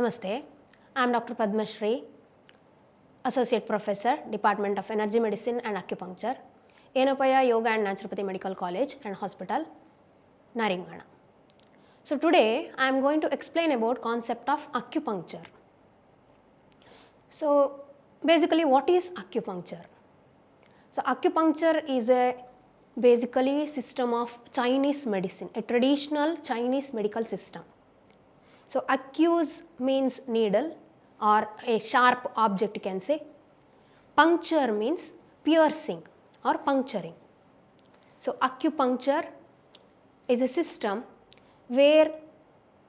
Namaste, I am Dr. Padmashree, Associate Professor, Department of Energy Medicine and Acupuncture, Yenepoya Yoga and Naturopathy Medical College and Hospital, Naringana. So today I am going to explain about concept of acupuncture. So basically what is acupuncture? So acupuncture is a basically system of Chinese medicine, a traditional Chinese medical system. So accuse means needle or a sharp object you can say. Puncture means piercing or puncturing. So acupuncture is a system where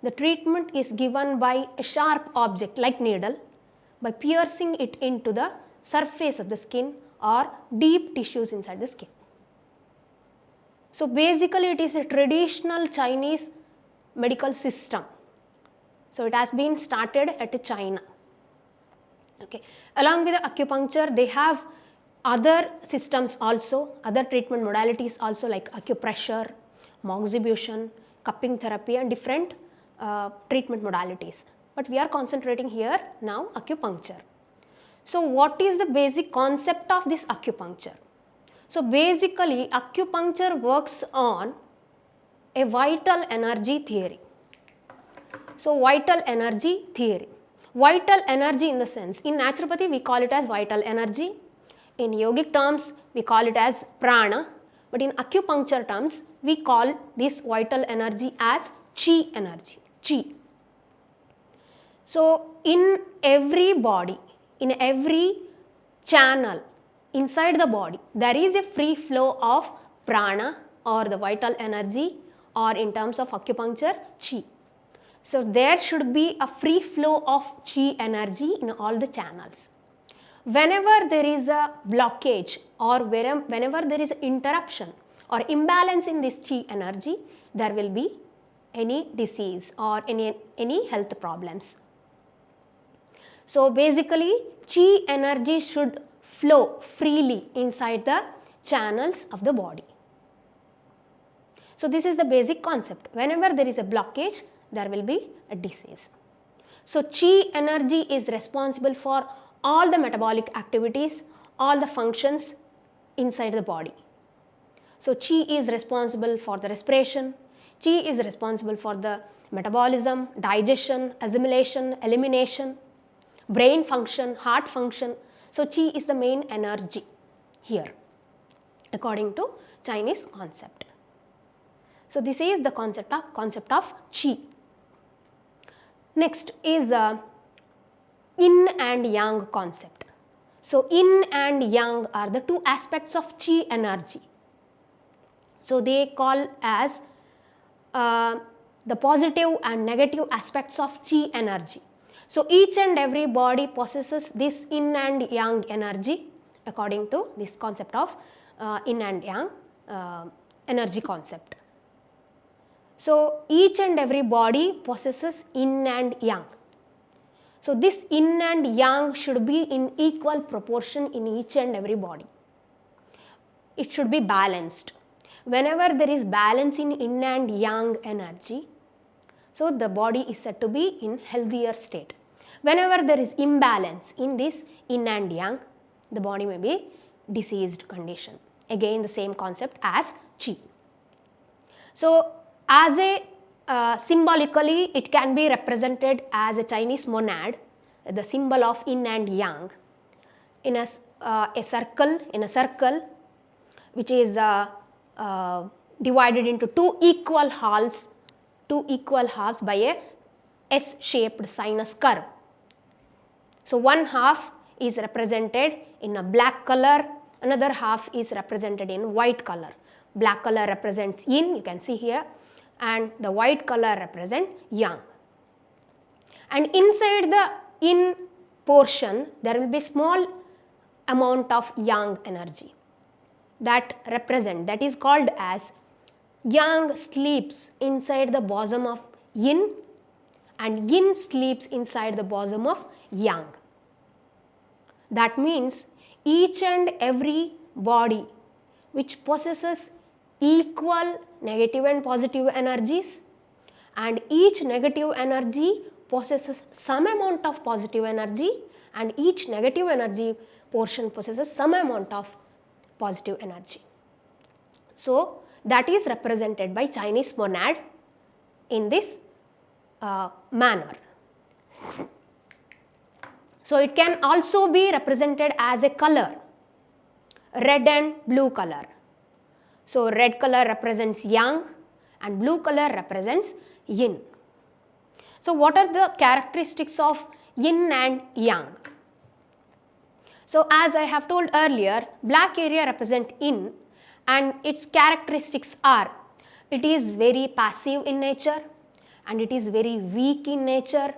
the treatment is given by a sharp object like needle by piercing it into the surface of the skin or deep tissues inside the skin. So basically it is a traditional Chinese medical system. So it has been started at China. Okay. Along with the acupuncture, they have other systems also, other treatment modalities also like acupressure, moxibustion, cupping therapy and different treatment modalities. But we are concentrating here now acupuncture. So what is the basic concept of this acupuncture? So basically acupuncture works on a vital energy theory. So vital energy theory. Vital energy in the sense, in naturopathy we call it as vital energy, in yogic terms we call it as prana, but in acupuncture terms we call this vital energy as chi energy, chi. So in every body, in every channel inside the body, there is a free flow of prana or the vital energy, or in terms of acupuncture, chi. So there should be a free flow of chi energy in all the channels. Whenever there is a blockage or whenever there is interruption or imbalance in this chi energy, there will be any disease or any health problems. So basically chi energy should flow freely inside the channels of the body. So this is the basic concept. Whenever there is a blockage, there will be a disease. So chi energy is responsible for all the metabolic activities, all the functions inside the body. So chi is responsible for the respiration, chi is responsible for the metabolism, digestion, assimilation, elimination, brain function, heart function. So chi is the main energy here according to Chinese concept. So this is the concept of chi. Next is yin and yang concept. So yin and yang are the two aspects of chi energy. So they call as the positive and negative aspects of chi energy. So each and every body possesses this yin and yang energy according to this concept of yin and yang energy concept. So each and every body possesses yin and yang. So this yin and yang should be in equal proportion in each and every body. It should be balanced. Whenever there is balance in yin and yang energy, so the body is said to be in healthier state. Whenever there is imbalance in this yin and yang, the body may be diseased condition. Again the same concept as chi. So as a symbolically it can be represented as a Chinese monad, the symbol of yin and yang, in a circle which is divided into two equal halves by a S-shaped sinus curve. So one half is represented in a black color, another half is represented in white color. Black color represents yin, you can see here, and the white color represent yang. And inside the yin portion there will be small amount of yang energy that is called as yang sleeps inside the bosom of yin and yin sleeps inside the bosom of yang. That means each and every body which possesses equal negative and positive energies and each negative energy possesses some amount of positive energy and each negative energy portion possesses some amount of positive energy. So, that is represented by Chinese monad in this manner. So, it can also be represented as a color, red and blue color. So, red color represents yang and blue color represents yin. So, what are the characteristics of yin and yang? So, as I have told earlier, black area represent yin and its characteristics are, it is very passive in nature and it is very weak in nature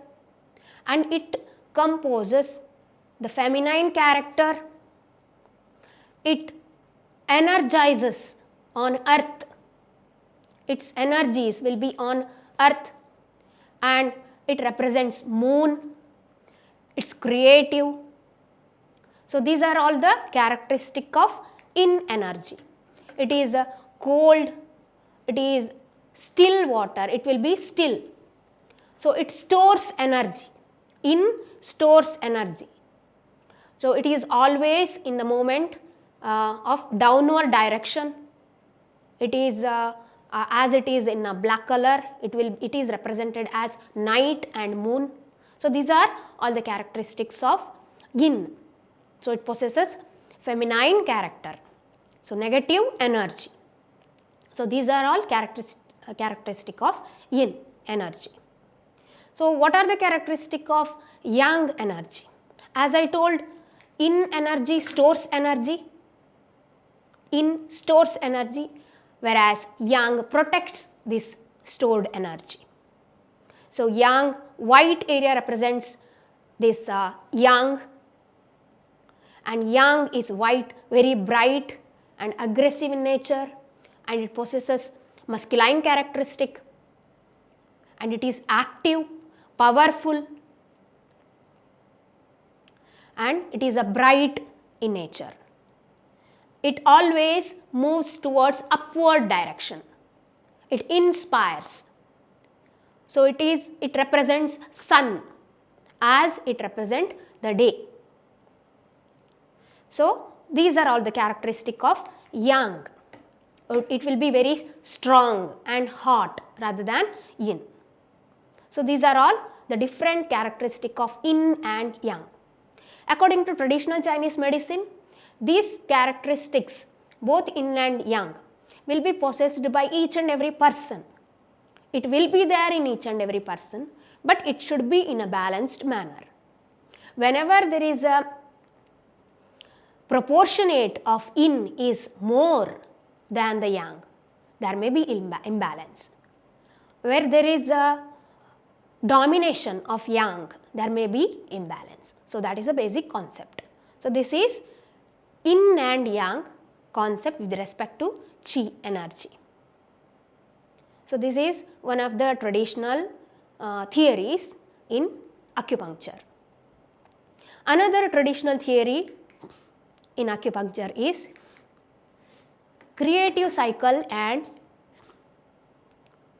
and it composes the feminine character, it energizes on earth, its energies will be on earth and it represents moon, it's creative. So, these are all the characteristic of yin energy. It is cold, it is still water, it will be still. So, it stores energy, yin stores energy. So, it is always in the moment of downward direction. It is as it is in a black color, it is represented as night and moon. So, these are all the characteristics of yin. So, it possesses feminine character. So, negative energy. So, these are all characteristic of yin energy. So, what are the characteristic of yang energy? As I told, yin energy stores energy, yin stores energy, whereas yang protects this stored energy. So, yang white area represents this yang, and yang is white, very bright and aggressive in nature and it possesses masculine characteristic and it is active, powerful and it is a bright in nature. It always moves towards upward direction. It inspires. So, it represents sun as it represents the day. So, these are all the characteristic of yang. It will be very strong and hot rather than yin. So, these are all the different characteristic of yin and yang. According to traditional Chinese medicine, these characteristics, both yin and yang, will be possessed by each and every person. It will be there in each and every person, but it should be in a balanced manner. Whenever there is a proportionate of yin is more than the yang, there may be imbalance. Where there is a domination of yang, there may be imbalance. So, that is a basic concept. So, this is yin and yang concept with respect to chi energy. So, this is one of the traditional theories in acupuncture. Another traditional theory in acupuncture is creative cycle and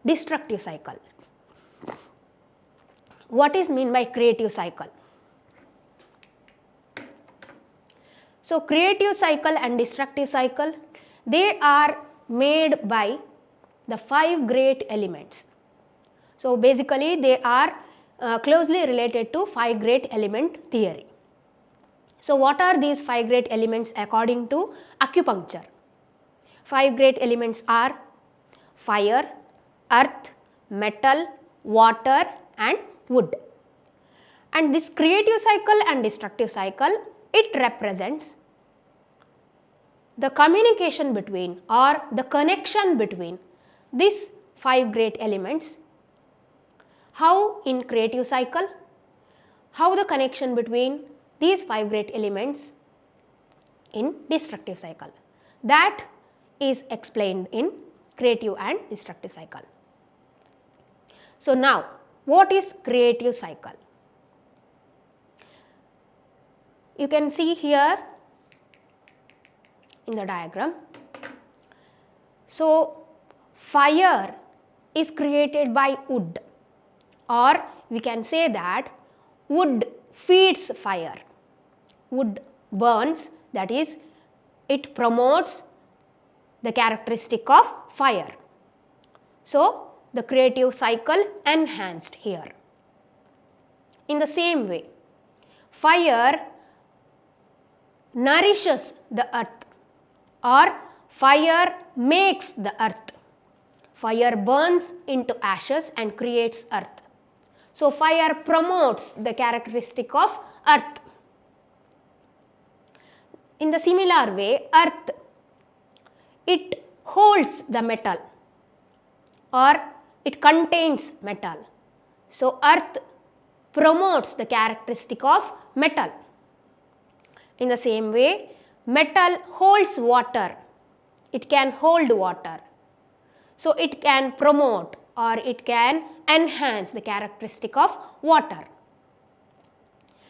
destructive cycle. What is meant by creative cycle? So, creative cycle and destructive cycle, they are made by the 5 great elements. So, basically they are closely related to 5 great element theory. So, what are these 5 great elements according to acupuncture? 5 great elements are fire, earth, metal, water and wood. And this creative cycle and destructive cycle, it represents the communication between or the connection between these 5 great elements. How in creative cycle, how the connection between these 5 great elements in destructive cycle. That is explained in creative and destructive cycle. So, now what is creative cycle? You can see here in the diagram. So, fire is created by wood or we can say that wood feeds fire. Wood burns, that is, it promotes the characteristic of fire. So, the creative cycle enhanced here. In the same way, fire nourishes the earth or fire makes the earth. Fire burns into ashes and creates earth. So, fire promotes the characteristic of earth. In the similar way, earth, it holds the metal or it contains metal. So, earth promotes the characteristic of metal. In the same way, metal holds water. It can hold water. So, it can promote or it can enhance the characteristic of water.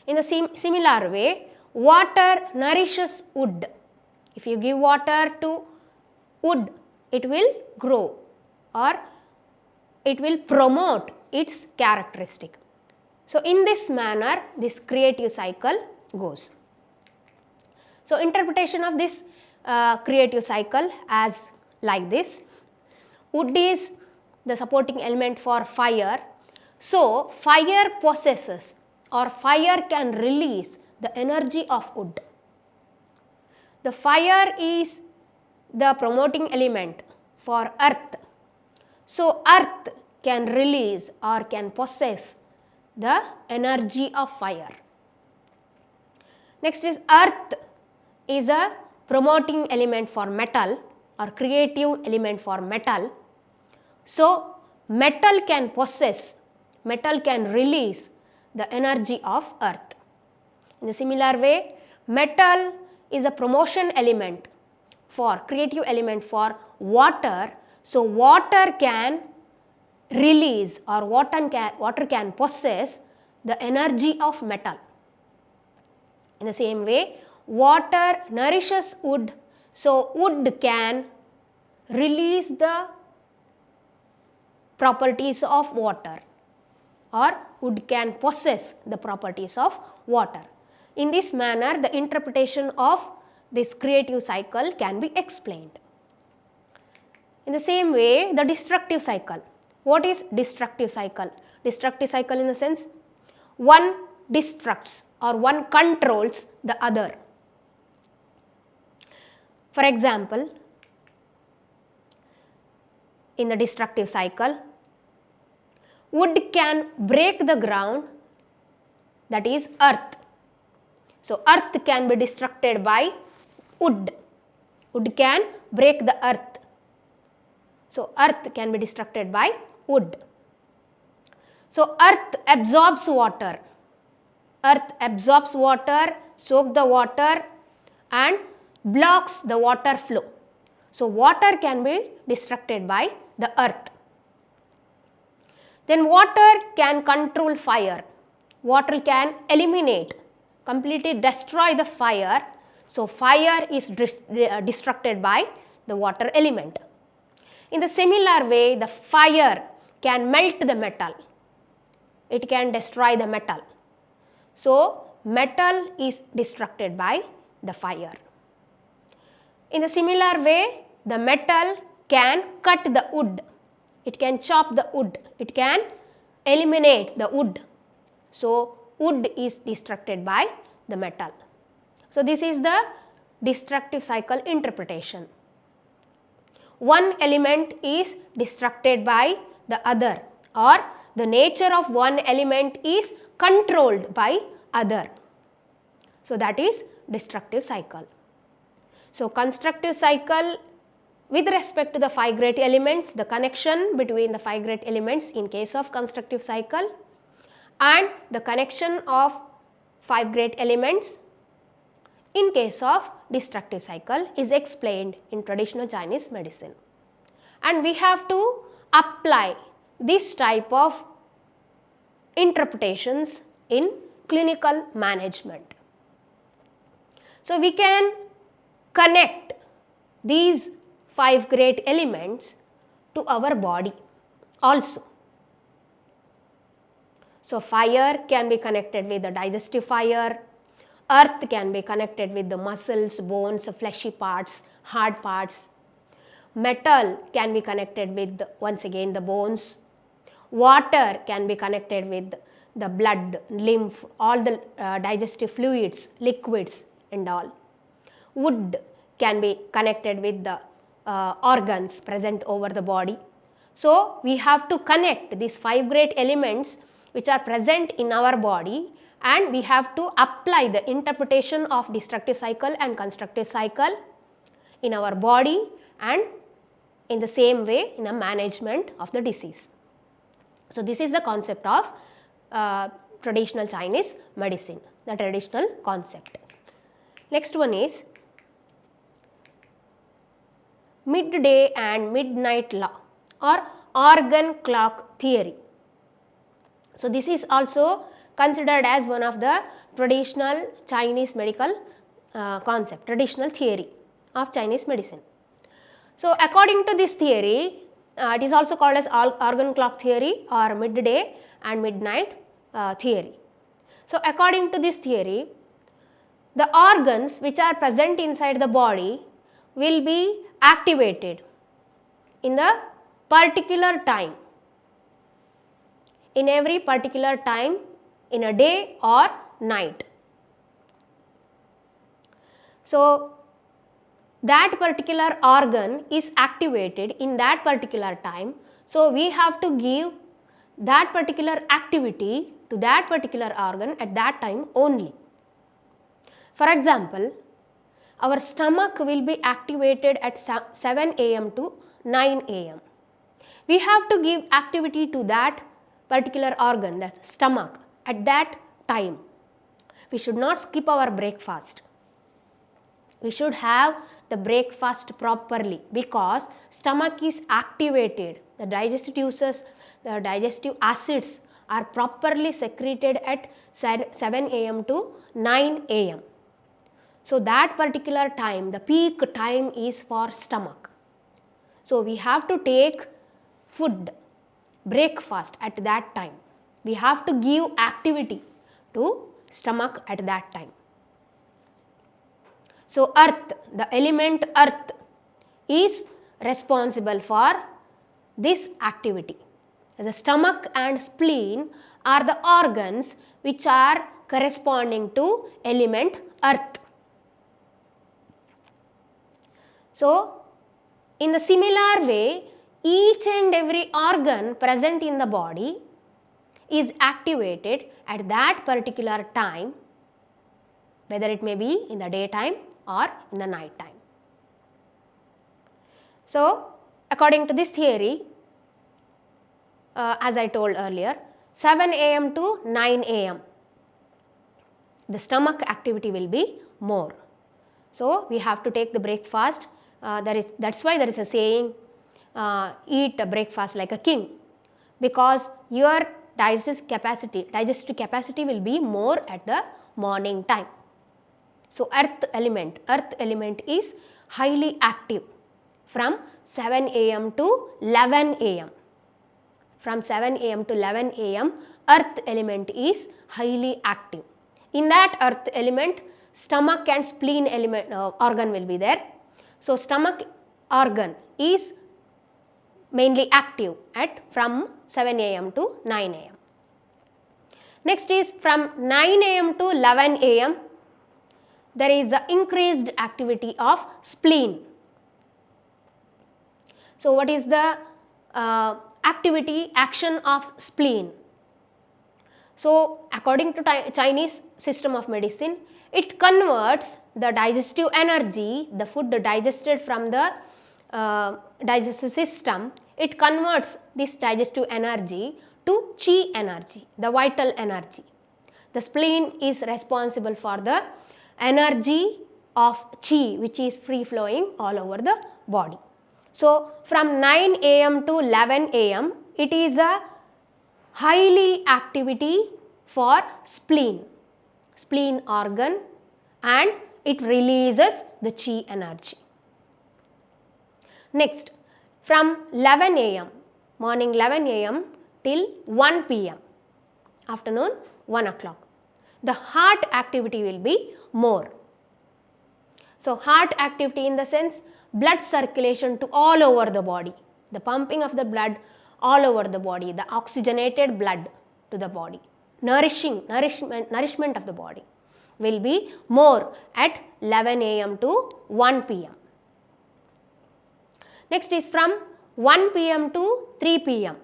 In the similar way, water nourishes wood. If you give water to wood, it will grow or it will promote its characteristic. So, in this manner, this creative cycle goes. So, interpretation of this creative cycle as like this. Wood is the supporting element for fire. So, fire possesses or fire can release the energy of wood. The fire is the promoting element for earth. So, earth can release or can possess the energy of fire. Next is earth is a promoting element for metal or creative element for metal. So, metal can possess, metal can release the energy of earth. In a similar way, metal is a promotion element for creative element for water. So, water can release or water can possess the energy of metal. In the same way, water nourishes wood. So, wood can release the properties of water or wood can possess the properties of water. In this manner, the interpretation of this creative cycle can be explained. In the same way, the destructive cycle. What is destructive cycle? Destructive cycle in the sense, one destructs or one controls the other. For example, in the destructive cycle, wood can break the ground, that is earth. So, earth can be destructed by wood. Wood can break the earth. So, earth can be destructed by wood. So, earth absorbs water. Earth absorbs water, soaks the water and blocks the water flow. So, water can be destructed by the earth. Then water can control fire. Water can eliminate, completely destroy the fire. So, fire is destructed by the water element. In the similar way, the fire can melt the metal. It can destroy the metal. So, metal is destructed by the fire. In the similar way, the metal can cut the wood. It can chop the wood. It can eliminate the wood. So, wood is destructed by the metal. So, this is the destructive cycle interpretation. One element is destructed by the other, or the nature of one element is controlled by other. So, that is destructive cycle. So, constructive cycle with respect to the 5 great elements, the connection between the 5 great elements in case of constructive cycle and the connection of 5 great elements in case of destructive cycle is explained in traditional Chinese medicine. And we have to apply this type of interpretations in clinical management. So, we can connect these 5 great elements to our body also. So fire can be connected with the digestive fire, earth can be connected with the muscles, bones, fleshy parts, hard parts. Metal can be connected with once again the bones. Water can be connected with the blood, lymph, all the digestive fluids, liquids and all. Wood can be connected with the organs present over the body. So we have to connect these 5 great elements which are present in our body, and we have to apply the interpretation of destructive cycle and constructive cycle in our body, and in the same way in the management of the disease. So this is the concept of traditional Chinese medicine, the traditional concept. Next one is midday and midnight law or organ clock theory. So this is also considered as one of the traditional Chinese medical concept, traditional theory of Chinese medicine. So according to this theory, it is also called as organ clock theory or midday and midnight theory. So according to this theory, the organs which are present inside the body will be activated in the particular time, in every particular time in a day or night. So that particular organ is activated in that particular time. So we have to give that particular activity to that particular organ at that time only. For example, our stomach will be activated at 7 am to 9 am. We have to give activity to that particular organ, that stomach, at that time. We should not skip our breakfast. We should have the breakfast properly, because stomach is activated. The digestive juices, the digestive acids are properly secreted at 7 am to 9 am. So that particular time, the peak time is for stomach. So we have to take food, breakfast at that time. We have to give activity to stomach at that time. So earth, the element earth is responsible for this activity. The stomach and spleen are the organs which are corresponding to element earth. So in the similar way, each and every organ present in the body is activated at that particular time, whether it may be in the daytime or in the night time. So according to this theory, as I told earlier, 7 am to 9 am, the stomach activity will be more. So we have to take the breakfast. That's why there is a saying, eat a breakfast like a king, because your digestive capacity will be more at the morning time. So earth element is highly active from 7 am to 11 am. From 7 am to 11 am, earth element is highly active. In that earth element, stomach and spleen element organ will be there. So stomach organ is mainly active at from 7 am to 9 am. Next is from 9 am to 11 am, there is the increased activity of spleen. So what is the action of spleen? So according to Chinese system of medicine, it converts the digestive energy, the food digested from the digestive system, it converts this digestive energy to chi energy, the vital energy. The spleen is responsible for the energy of chi, which is free flowing all over the body. So from 9 am to 11 am, it is a highly activity for spleen organ, and it releases the chi energy. Next, from 11 am, morning 11 am till 1 pm, afternoon 1 o'clock. The heart activity will be more. So, heart activity in the sense blood circulation to all over the body, the pumping of the blood all over the body, the oxygenated blood to the body, nourishment of the body will be more at 11 a.m. to 1 p.m. Next is from 1 p.m. to 3 p.m.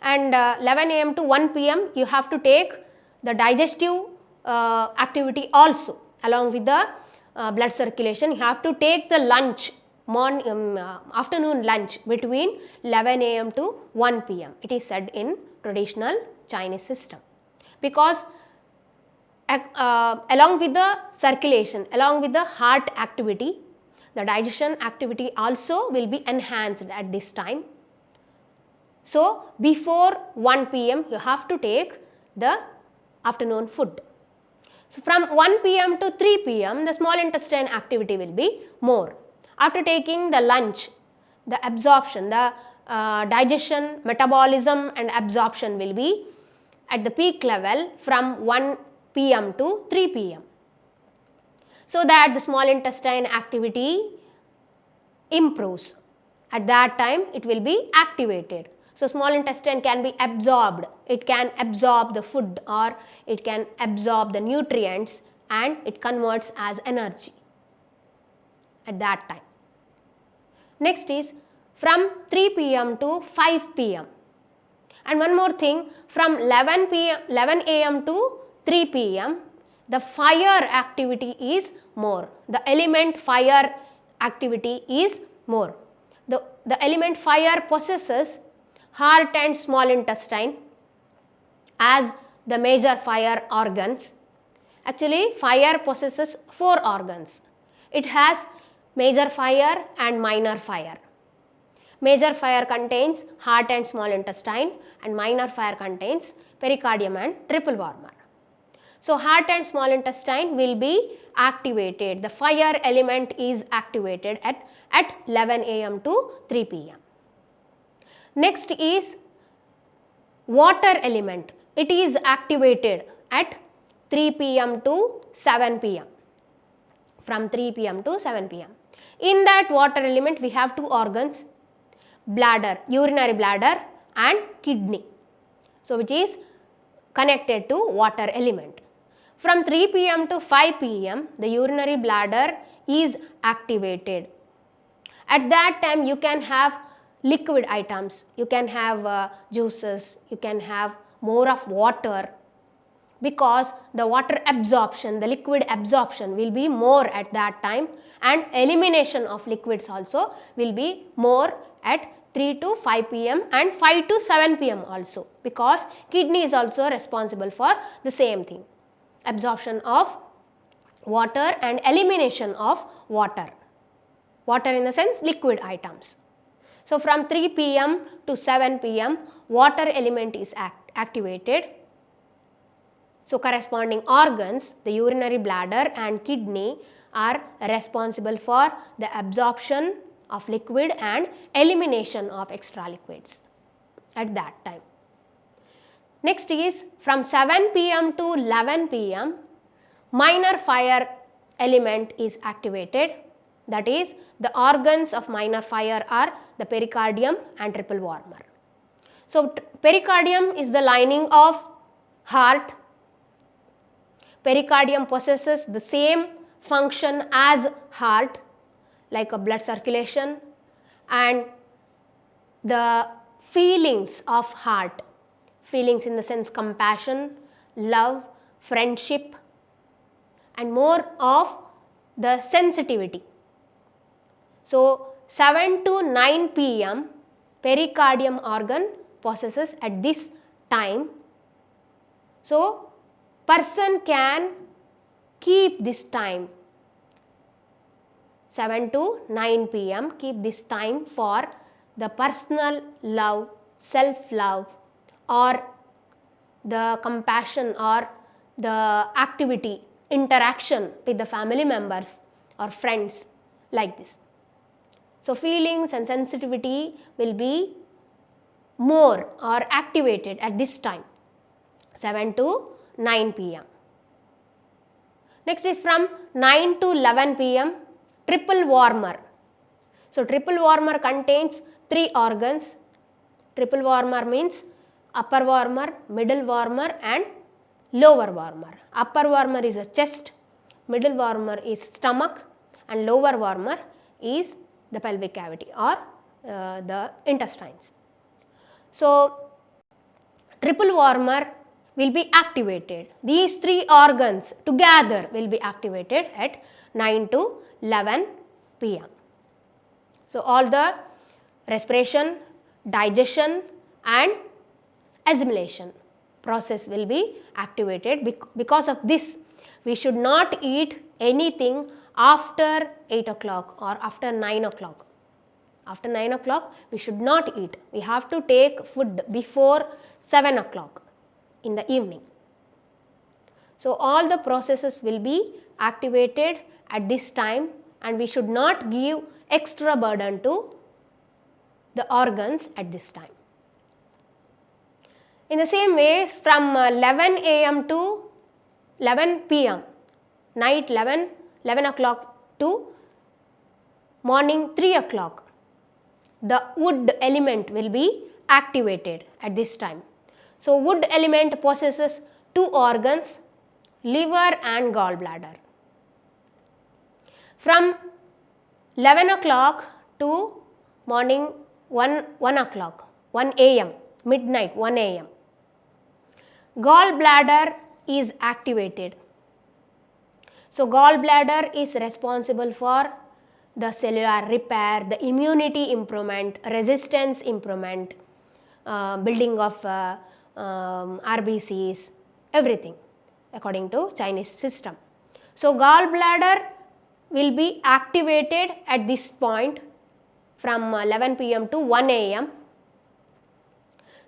and 11 a.m. to 1 p.m. you have to take the digestive activity also along with the blood circulation. You have to take the lunch, afternoon lunch between 11 a.m. to 1 p.m. It is said in traditional Chinese system, because along with the circulation, along with the heart activity, the digestion activity also will be enhanced at this time. So, before 1 p.m. you have to take the afternoon food. So, from 1 p.m. to 3 p.m. the small intestine activity will be more. After taking the lunch, the absorption, the digestion, metabolism and absorption will be at the peak level from 1 p.m. to 3 p.m. so that the small intestine activity improves. At that time it will be activated. So, small intestine can be absorbed, it can absorb the food or it can absorb the nutrients and it converts as energy at that time. Next is from 3 p.m. to 5 p.m. and one more thing, from 11 a.m. to 3 p.m. the fire activity is more, the element fire activity is more. The element fire possesses heart and small intestine as the major fire organs. Actually, fire possesses 4 organs. It has major fire and minor fire. Major fire contains heart and small intestine and minor fire contains pericardium and triple warmer. So, heart and small intestine will be activated, the fire element is activated at 11 a.m. to 3 p.m. Next is water element, it is activated at 3 p.m. to 7 p.m. from 3 p.m. to 7 p.m. In that water element we have 2 organs, bladder, urinary bladder and kidney, so which is connected to water element. From 3 p.m. to 5 p.m. the urinary bladder is activated. At that time you can have liquid items, you can have juices, you can have more of water, because the water absorption, the liquid absorption will be more at that time and elimination of liquids also will be more at 3 to 5 p.m. and 5 to 7 p.m. also, because kidney is also responsible for the same thing, absorption of water and elimination of water in the sense liquid items. So, from 3 p.m. to 7 p.m. water element is activated. So, corresponding organs, the urinary bladder and kidney are responsible for the absorption of liquid and elimination of extra liquids at that time. Next is from 7 p.m. to 11 p.m. minor fire element is activated, that is the organs of minor fire are the pericardium and triple warmer. So, pericardium is the lining of heart. Pericardium possesses the same function as heart, like a blood circulation and the feelings of heart, feelings in the sense compassion, love, friendship and more of the sensitivity. So, 7 to 9 p.m. pericardium organ possesses at this time. So, person can keep this time 7 to 9 p.m. keep this time for the personal love, self-love or the compassion or the activity, interaction with the family members or friends like this. So, feelings and sensitivity will be more or activated at this time. 7 to 9 p.m. Next is from 9 to 11 p.m. triple warmer. So, triple warmer contains 3 organs. Triple warmer means upper warmer, middle warmer and lower warmer. Upper warmer is the chest, middle warmer is stomach and lower warmer is the pelvic cavity or the intestines. So, triple warmer will be activated. These 3 organs together will be activated at 9 to 11 p.m. So, all the respiration, digestion and assimilation process will be activated. Because of this, we should not eat anything after 8 o'clock or after 9 o'clock. After 9 o'clock, we should not eat. We have to take food before 7 o'clock in the evening. So, all the processes will be activated at this time and we should not give extra burden to the organs at this time. In the same way, from 11 a.m. to 11 p.m., night 11 o'clock to morning 3 o'clock, the wood element will be activated at this time. So, wood element possesses 2 organs, liver and gallbladder. From 11 o'clock to morning 1 o'clock, 1 a.m., midnight 1 a.m., gallbladder is activated. So, gallbladder is responsible for the cellular repair, the immunity improvement, resistance improvement, building of RBCs, everything according to Chinese system. So, gallbladder will be activated at this point from 11 p.m. to 1 a.m.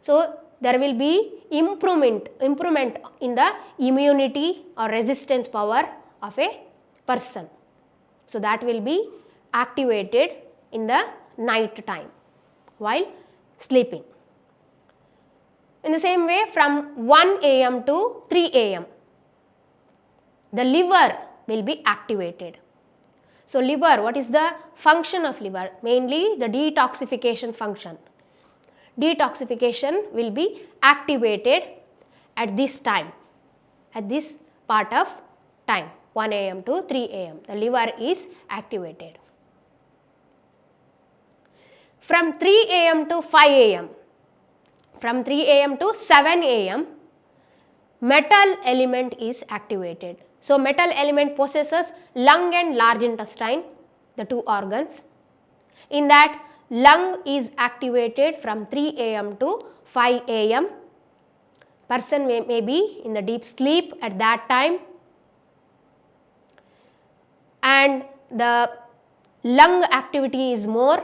So, there will be improvement in the immunity or resistance power of a person. So, that will be activated in the night time while sleeping. In the same way, from 1 a.m. to 3 a.m., the liver will be activated. So, liver, what is the function of liver? Mainly the detoxification function. Detoxification will be activated at this time, at this part of time, 1 a.m. to 3 a.m. The liver is activated. From 3 a.m. to 5 a.m., from 3 a.m. to 7 a.m., metal element is activated. So, metal element possesses lung and large intestine, the 2 organs. In that, lung is activated from 3 a.m. to 5 a.m. Person may be in the deep sleep at that time, and the lung activity is more,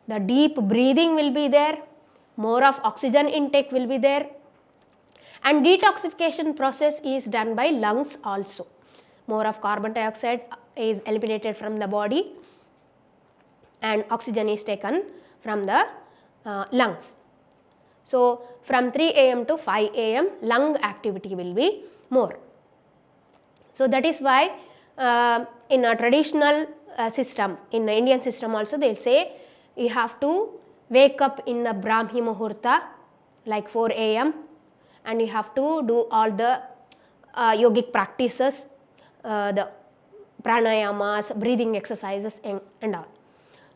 the deep breathing will be there, more of oxygen intake will be there, and detoxification process is done by lungs also. More of carbon dioxide is eliminated from the body and oxygen is taken from the lungs. So, from 3 a.m. to 5 a.m. lung activity will be more. So, that is why in a traditional system, in the Indian system also, they will say you have to wake up in the Brahmi Muhurta like 4 a.m. and you have to do all the yogic practices, the pranayamas, breathing exercises and all.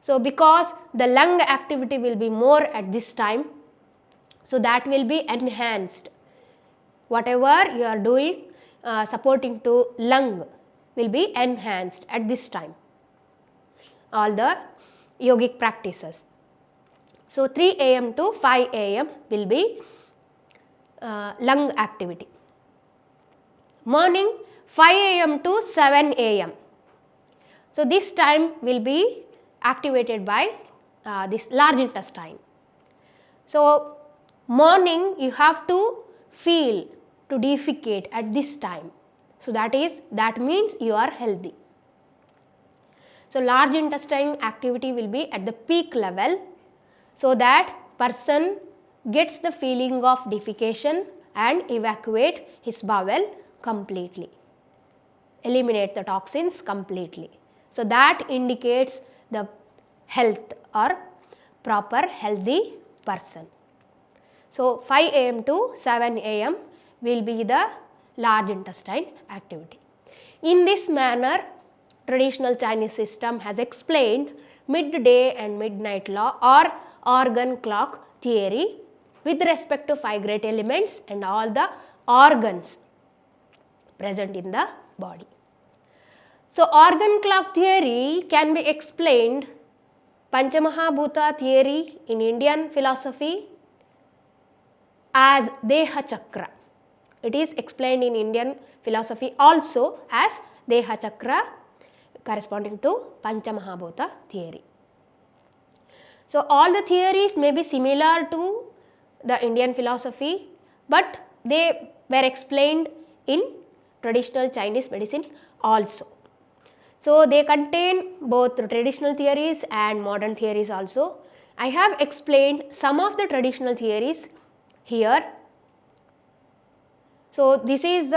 So, because the lung activity will be more at this time, so that will be enhanced. Whatever you are doing supporting to lung will be enhanced at this time, all the yogic practices. So, 3 a.m. to 5 a.m. will be lung activity. Morning 5 a.m. to 7 a.m. So, this time will be activated by this large intestine. So, morning you have to feel to defecate at this time. So, that means you are healthy. So, large intestine activity will be at the peak level, so that person gets the feeling of defecation and evacuate his bowel completely, eliminate the toxins completely. So that indicates the health or proper healthy person. So 5 am to 7 am will be the large intestine activity. In this manner, traditional Chinese system has explained midday and midnight law or organ clock theory with respect to 5 great elements and all the organs present in the body. So organ clock theory can be explained Panchamahabhuta theory in Indian philosophy as Deha Chakra. It is explained in Indian philosophy also as Deha Chakra corresponding to Panchamahabhuta theory. So all the theories may be similar to the Indian philosophy, but they were explained in traditional Chinese medicine also. So they contain both traditional theories and modern theories also. I have explained some of the traditional theories here. So this is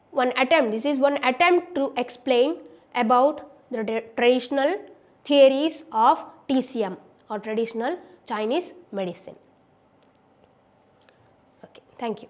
one attempt to explain about the traditional theories of TCM or traditional Chinese medicine. Okay, thank you.